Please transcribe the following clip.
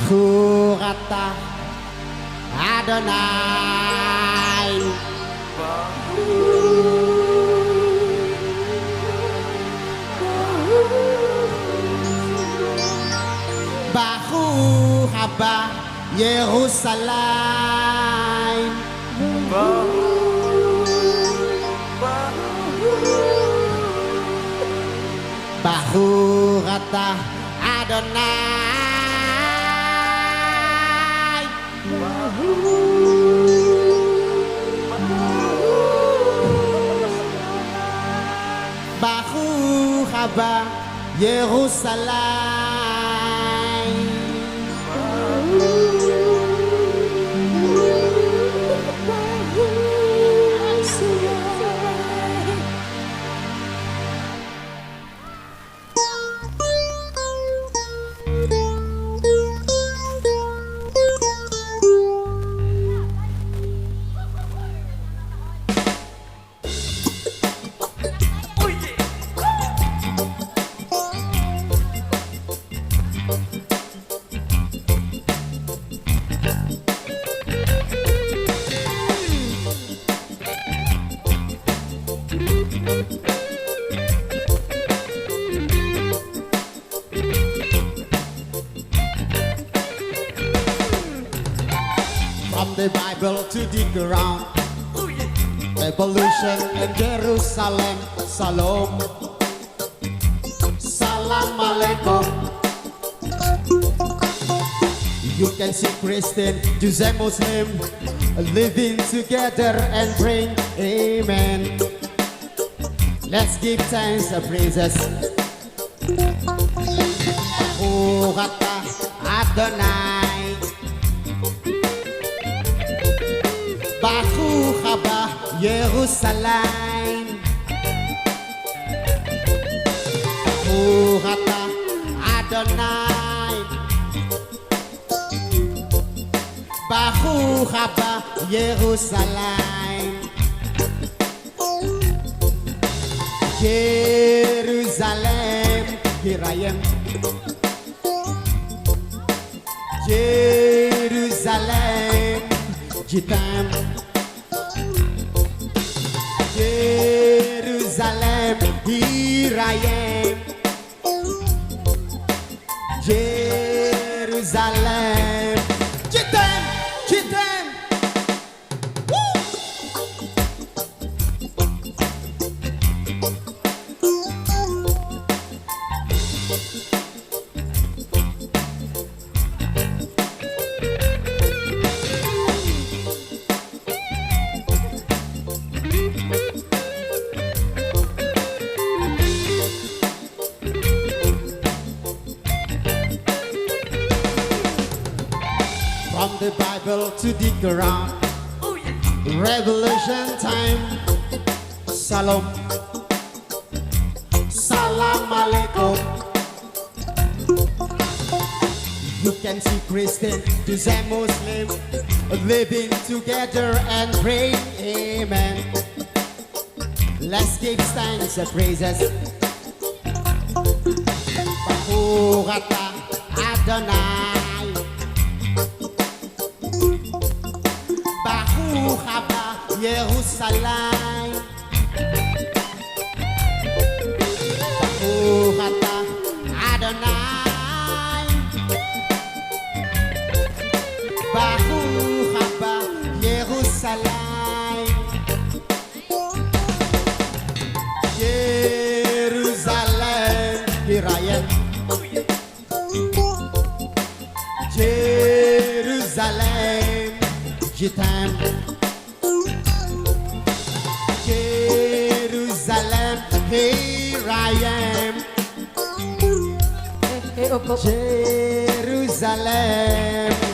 Baruch atah Adonai. Baruch haba Yerusalem. Baruch atah Adonai. Baruch haba Yerusalem. From the Bible to the Quran, evolution in Jerusalem. Salam, salam alaikum. You can see Christian, Jews and Muslim living together and praying, amen. Let's give thanks and praises. Baruch atah Adonai. Baruch haba Yerusalem. Baruch atah Adonai. Baruch haba Yerusalem. Jerusalem, here I am. Jerusalem, Jitam. Jerusalem, here I am. Jerusalem, Jitam, Jitam. From the Bible to the Quran, Revelation time. Salam, salam alaikum. You can see Christian, Jews and Muslim living together and praying, amen. Let's give thanks and praises. Baruch atah Adonai. Baruch haba Yerusalem. Baruch atah Adonai. Baruch haba Yerusalem. Jerusalem, here I am. Jerusalem, Jitam. Jerusalem, here I am. Jerusalem.